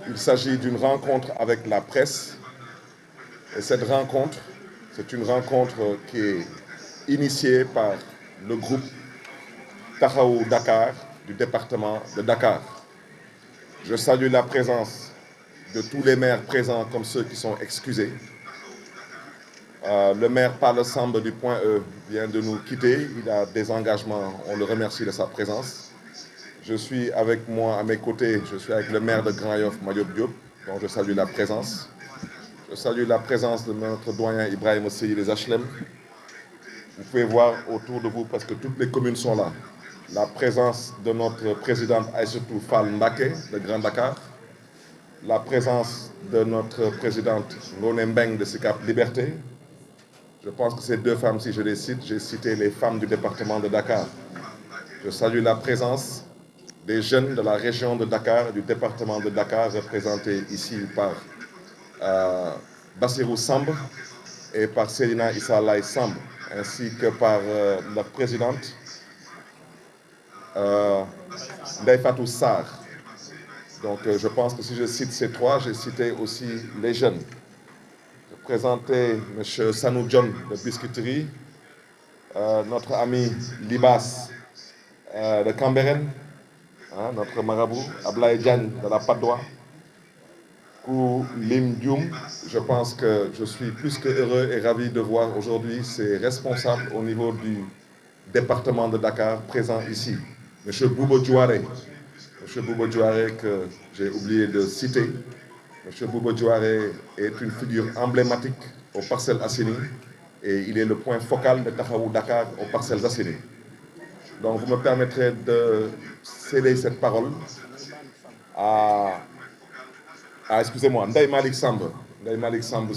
Il s'agit d'une rencontre avec la presse. Et cette rencontre, c'est une rencontre qui est initiée par le groupe Taxawu Dakar du département de Dakar. Je salue la présence de tous les maires présents comme ceux qui sont excusés. Le maire Palle Samb du Point E vient de nous quitter. Il a des engagements. On le remercie de sa présence. Je suis avec moi, à mes côtés, je suis avec le maire de Grand Yoff, Madiop Diop, dont je salue la présence. Je salue la présence de notre doyen Ibrahim Sey des HLM. Vous pouvez voir autour de vous, parce que toutes les communes sont là, la présence de notre présidente Aïssatou Fall Mbaké de Grand Dakar, la présence de notre présidente Ngoné Mbeng de Sicap Liberté. Je pense que ces deux femmes, si je les cite, j'ai cité les femmes du département de Dakar. Je salue la présence des jeunes de la région de Dakar, du département de Dakar, représentés ici par Bassirou Samb et par Selina Issa Laye Samb, ainsi que par la présidente Ndeye Fatou Sarr. Donc je pense que si je cite ces trois, j'ai cité aussi les jeunes. Je présentais M. Sanou John de Biscuiterie, notre ami Libas de Cambérène, notre marabout, Ablaye Diagne de la Padoie, Kou Lim Dioum. Je pense que je suis plus que heureux et ravi de voir aujourd'hui ces responsables au niveau du département de Dakar présents ici. M. Boubo Diouaré, que j'ai oublié de citer. M. Boubo Diouaré est une figure emblématique aux Parcelles Assainies et il est le point focal de Taxawu Dakar aux Parcelles Assainies. Donc vous me permettrez de céder cette parole à excusez-moi, Ndeye Malik Samb. Ndeye Malik Samb,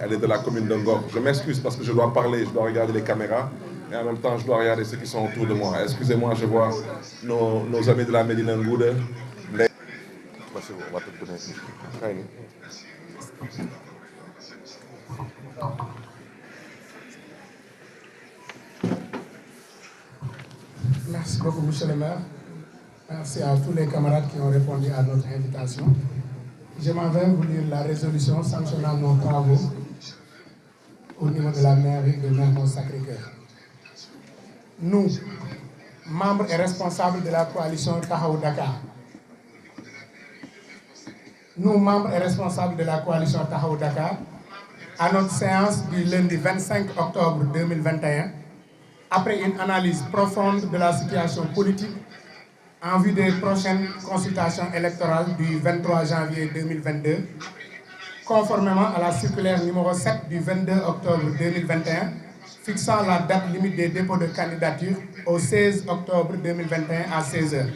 elle est de la commune de Ngor. Je m'excuse parce que je dois parler, je dois regarder les caméras, et en même temps je dois regarder ceux qui sont autour de moi. Excusez-moi, je vois nos amis de la Médina Ngoude. Merci beaucoup, monsieur le maire. Merci à tous les camarades qui ont répondu à notre invitation. Je m'en vais vous lire la résolution sanctionnant nos travaux au niveau de la mairie de Mermoz-Sacré-Cœur. Nous, membres et responsables de la coalition Taxawu Dakar, à notre séance du lundi 25 octobre 2021, après une analyse profonde de la situation politique en vue des prochaines consultations électorales du 23 janvier 2022, conformément à la circulaire numéro 7 du 22 octobre 2021, fixant la date limite des dépôts de candidature au 16 octobre 2021 à 16h.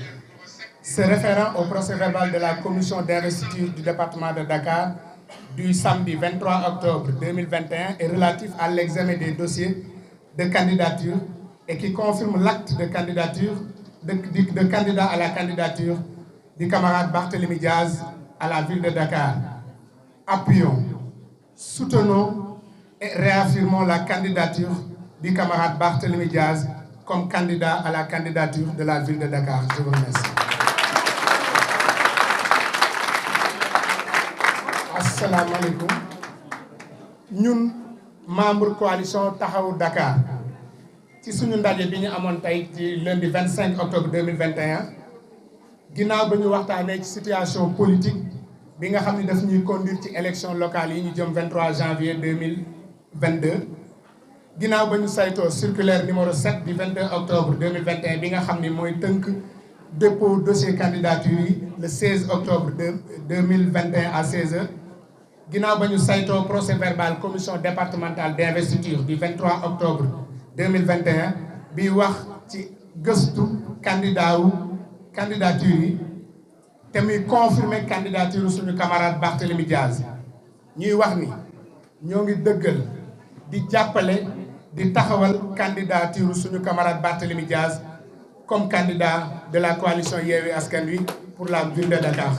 Se référant au procès-verbal de la commission d'investiture du département de Dakar du samedi 23 octobre 2021 et relatif à l'examen des dossiers de candidature et qui confirme l'acte de candidature de candidat à la candidature du camarade Barthélémy Diaz à la ville de Dakar. Appuyons, soutenons et réaffirmons la candidature du camarade Barthélémy Diaz comme candidat à la candidature de la ville de Dakar. Je vous remercie. Assalamu alaikum. Ñun membre coalition Taxawu Dakar ci suñu ndaje bi ñu amoon tey ci lundi 25 octobre 2021 ginnaaw ba ñu waxtaanee ci situation politique bi nga xam ne daf ñuy conduire ci élection locale yi ñu jëm 23 janvier 2022 ginnaaw ba ñu saytoo circulaire numéro 7 du 22 octobre 2021 bi nga xam ne mooy tënk dépôt dossier candidature yi le 16 octobre 2021 à 16h ginnaaw ba ñu saytoo procès verbal commission départementale d'investiture du 23 octobre 2021 bi wax ci gëstu candidature yi te muy confirmer candidature suñu camarade Barthélémy Diaz ñuy wax ni ñoo ngi dëggal di jàppale di taxawal candidature suñu camarade Barthélémy Diaz comme candidat de la coalition Yewwi Askan Wi pour la ville de Dakar.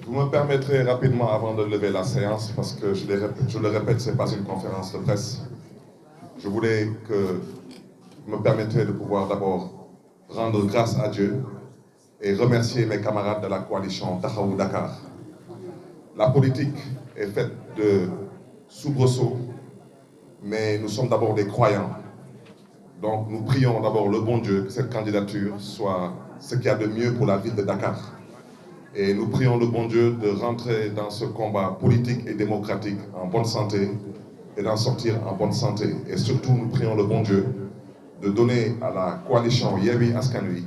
Vous me permettrez rapidement, avant de lever la séance, parce que je le répète, ce n'est pas une conférence de presse. Je voulais que me permettrai de pouvoir d'abord rendre grâce à Dieu et remercier mes camarades de la coalition Taxawu Dakar. La politique est faite de soubresauts, mais nous sommes d'abord des croyants. Donc nous prions d'abord le bon Dieu que cette candidature soit ce qu'il y a de mieux pour la ville de Dakar. Et nous prions le bon Dieu de rentrer dans ce combat politique et démocratique en bonne santé et d'en sortir en bonne santé. Et surtout, nous prions le bon Dieu de donner à la coalition Yewwi Askan Wi,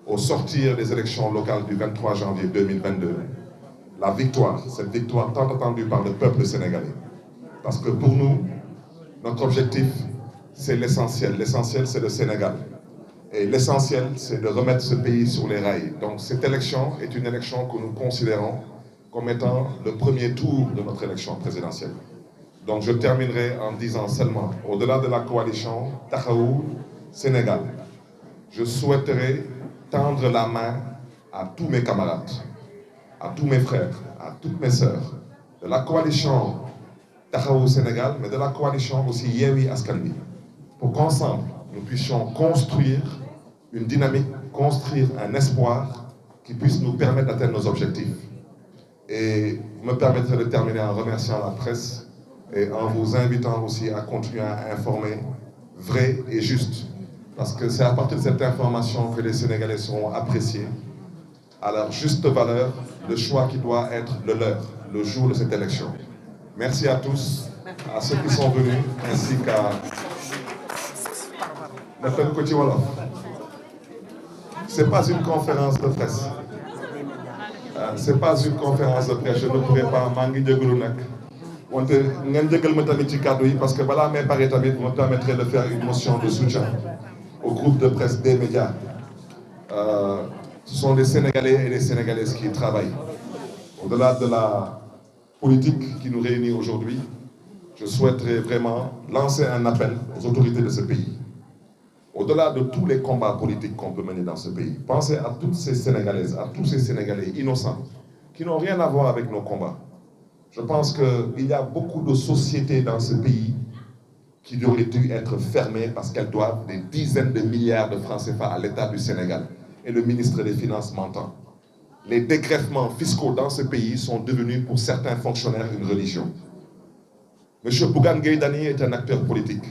au sortir des élections locales du 23 janvier 2022, la victoire, cette victoire tant attendue par le peuple sénégalais. Parce que pour nous, notre objectif, c'est l'essentiel. L'essentiel, c'est le Sénégal. Et l'essentiel, c'est de remettre ce pays sur les rails. Donc cette élection est une élection que nous considérons comme étant le premier tour de notre élection présidentielle. Donc je terminerai en disant seulement, au-delà de la coalition Taxawu Sénégal, je souhaiterais tendre la main à tous mes camarades, à tous mes frères, à toutes mes sœurs, de la coalition Taxawu Sénégal, mais de la coalition aussi Yewwi Askan Wi, pour qu'ensemble, nous puissions construire une dynamique, construire un espoir qui puisse nous permettre d'atteindre nos objectifs. Et me permettrai de terminer en remerciant la presse et en vous invitant aussi à continuer à informer vrai et juste. Parce que c'est à partir de cette information que les Sénégalais seront appréciés à leur juste valeur le choix qui doit être le leur, le jour de cette élection. Merci à tous, à ceux qui sont venus, ainsi qu'à... C'est pas une conférence de presse. C'est pas une conférence de presse. Je ne pourrais pas mangi djeglu nak. Wante ngeen djegal ma tamit ci cadeau yi parce que balaa may pare tamit me permettrait de faire une motion de soutien au groupe de presse des médias. Ce sont des Sénégalais et des Sénégalaises qui travaillent. Au-delà de la politique qui nous réunit aujourd'hui, je souhaiterais vraiment lancer un appel aux autorités de ce pays. Au-delà de tous les combats politiques qu'on peut mener dans ce pays, pensez à toutes ces Sénégalaises, à tous ces Sénégalais innocents qui n'ont rien à voir avec nos combats. Je pense qu'il y a beaucoup de sociétés dans ce pays qui auraient dû être fermées parce qu'elles doivent des dizaines de milliards de francs CFA à l'État du Sénégal. Et le ministre des Finances m'entend. Les dégrèvements fiscaux dans ce pays sont devenus pour certains fonctionnaires une religion. M. Bougane Gueye Dany est un acteur politique.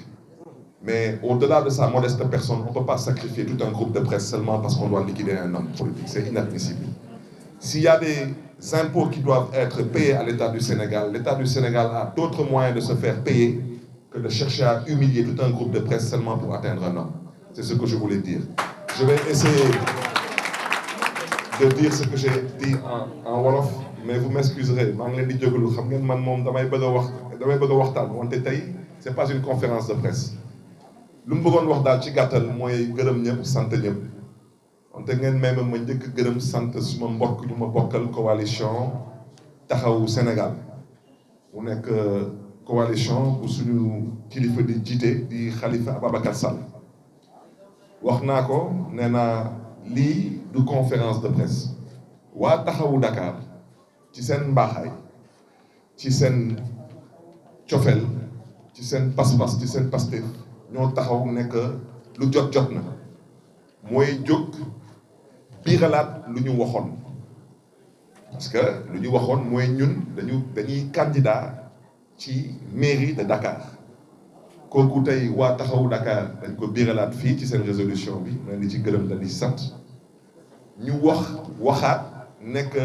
Mais au-delà de sa modeste personne, on ne peut pas sacrifier tout un groupe de presse seulement parce qu'on doit liquider un homme politique. C'est inadmissible. S'il y a des impôts qui doivent être payés à l'État du Sénégal a d'autres moyens de se faire payer que de chercher à humilier tout un groupe de presse seulement pour atteindre un homme. C'est ce que je voulais dire. Je vais essayer de dire ce que j'ai dit en Wolof, mais vous m'excuserez. C'est pas une conférence de presse. Lu mu bëggoon wax daal ci gàttal mooy gërëm ñëpp sant ñëpp wante ngeen may ma njëkk gërëm sant suma mbokk ñu ma bokkal coalition Taxawu Sénégal mu nekk coalition bu suñu kilifa di jiite di Khalifa Ababacar Sall wax naa ko nee naa lii du conférence de presse waa Taxawu Dakar ci seen mbaaxaay ci seen cofeel ci seen pas-pas ci seen Pastef ñoo taxaw nekk lu jot na mooy jóg biiralaat lu ñu waxoon parce que lu ñu waxoon mooy ñun dañuy candidat ci mairie de Dakar kooku tey waa Taxawu Dakar dañ ko biiralaat fii ci seen résolution bi ma li ci gërëm la di sant ñu waxaat nekk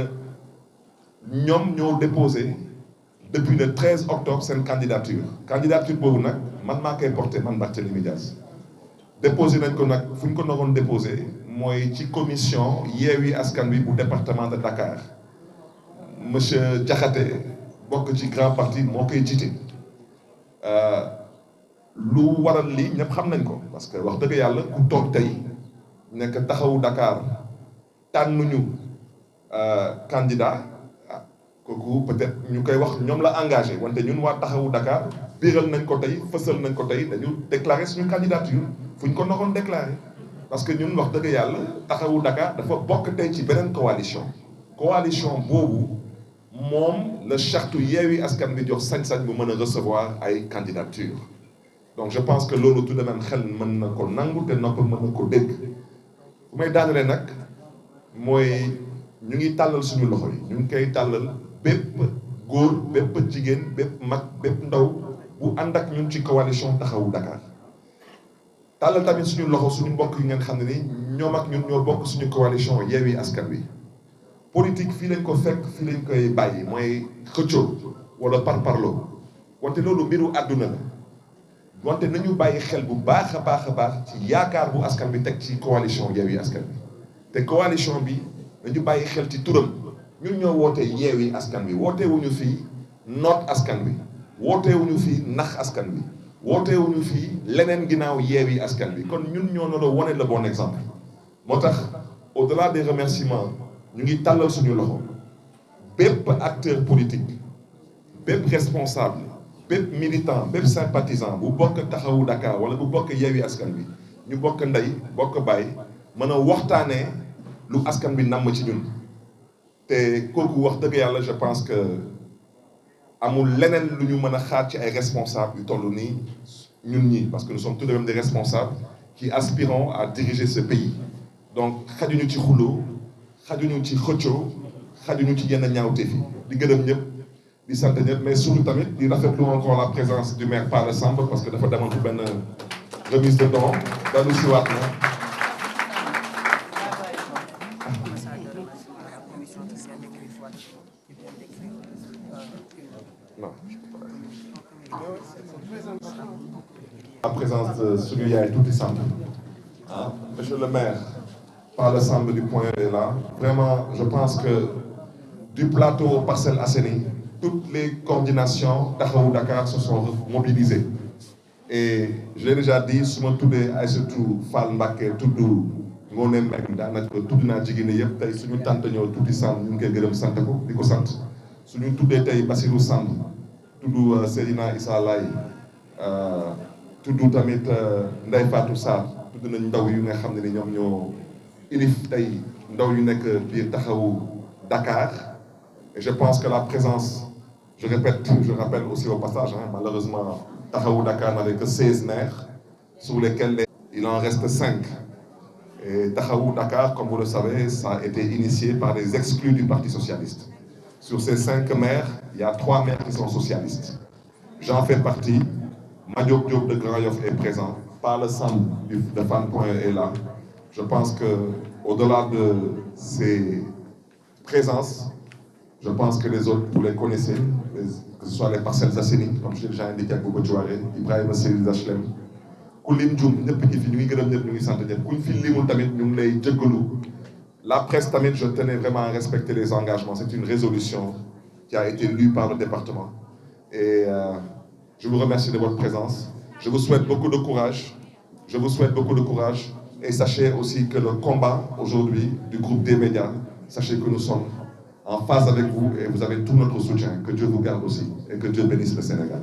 ñoom ñoo déposé depuis le 13 octobre seen candidature boobu nag man maa koy porté man Barthélémy Dias déposé nañ ko nag fu ñu ko naroon déposé mooy ci commission Yewwi Askan Wi bu département de Dakar monsieur Diakhaté bokk ci grand parti moo koy jiite lu waral lii ñëpp xam nañ ko parce que wax dëgg yàlla ku toog tey nekk Taxawu Dakar tànnuñu candidat kooku peut-être ñu koy wax ñoom la engagé wante ñun waa Taxawu Dakar biiral nañ ko tey fësal nañ ko tey dañu déclaré suñu candidature fu ñu ko naroon déclaré parce que ñun wax dëgg yàlla Taxawu Dakar dafa bokk tey ci beneen coalition boobu moom la charte Yewwi Askan Wi jox sañ-sañ bu mën a recevoir ay candidature donc je pense que loolu tout de même xel mën na ko nangu te nopp mën na ko dégg bu may daanalee nag mooy ñu ngi tàllal suñu loxo yi ñu ngi koy tàllal bépp góor bépp jigéen bépp mag bépp ndaw bu ànd ak ñun ci coalition taxawu Dakar tàllal tamit suñu loxo suñu mbokk yi ngeen xam ne ni ñoom ak ñun ñoo bokk suñu coalition Yewwi Askan Wi politique fii lañ ko fekk fii lañ koy bàyyi mooy xëccoo wala parparloo wante loolu mbiru àdduna la wante nañu bàyyi xel bu baax a baax a baax ci yaakaar bu askan bi teg ci coalition Yewwi Askan Wi te coalition bi nañu bàyyi xel ci turam ñun ñoo woote Yewwi Askan Wi wootewuñu fii noot askan wi wootewuñu fii nax askan wi wootewuñu fii leneen ginnaaw Yewwi Askan Wi kon ñun ñoo nar a wane le bon exemple moo tax au-delà des remerciements ñu ngi tàllal suñu loxo bépp acteur politique bépp responsable bépp militant bépp sympathisant bu bokk taxawu Dakar wala bu bokk Yewwi Askan Wi ñu bokk ndey bokk baay mën a waxtaanee lu askan bi namm ci ñun te kooku wax dëgg yàlla je pense que amul leneen lu ñu mën a xaar ci ay responsables yu toll nii ñun ñi parce que nous sommes tout de même des responsables qui aspirons à diriger ce pays donc xajuñu ci xuloo xajuñu ci xëccoo xajuñu ci yenn ñaawteef yi di gërëm ñëpp di sant ñëpp mais surtout tamit di rafetlu encore la présence du maire Palla Samb parce que dafa demoon ci benn remise de dons dalu si waat na non la présence de suñu yaay Tuuti Samb monsieur le maire Palla Samb du Point est là vraiment je pense que du plateau aux Parcelles Assainies toutes les coordinations Taxawu Dakar se sont mobilisées et je l'ai déjà dit su ma tuddee Aïssatou Fall Mbacké tudd Ngoné Mbengue daanaka tudd naa jigéen yëpp tey suñu tante ñëw Tuuti Samb ñu ngi koy gërëm sant ko di ko sant suñu tuddee tey Bassirou Samb tudd Seydina Issa Laye tudd tamit Ndeye Fatou Sarr tudd nañ ndaw yu nga xam ne ni ñoom ñoo ilif tey ndaw yu nekk biir Taxawu Dakar et je pense que la présence je répète je rappelle aussi au passage malheureusement Taxawu Dakar n'avait que 16 maires sur lesquels il en reste 5 et Taxawu Dakar comme vous le savez ça a été initié par les exclus du Parti socialiste. Sur ces 5 maires, il y a 3 maires qui sont socialistes. J'en fais partie. Madiop Diop de Grand Yoff est présent. Palla Samb de Fann Point est là. Je pense que au-delà de ces présences, je pense que les autres, vous les connaissez, que ce soit les Parcelles Assainies, comme j'ai déjà indiqué ak Bouba Diouaré, Ibrahima Seydou HLM. ku lim jum ñëpp ñi fi ñu ngi gërëm ñëpp ñu ngi sant ñëpp kuñ fi limul tamit ñu ngi lay jéggalu. La presse tamit, je tenais vraiment à respecter les engagements. C'est une résolution qui a été lue par le département. Et je vous remercie de votre présence. Je vous souhaite beaucoup de courage. Je vous souhaite beaucoup de courage. Et sachez aussi que le combat aujourd'hui du groupe des médias, sachez que nous sommes en phase avec vous et vous avez tout notre soutien. Que Dieu vous garde aussi et que Dieu bénisse le Sénégal.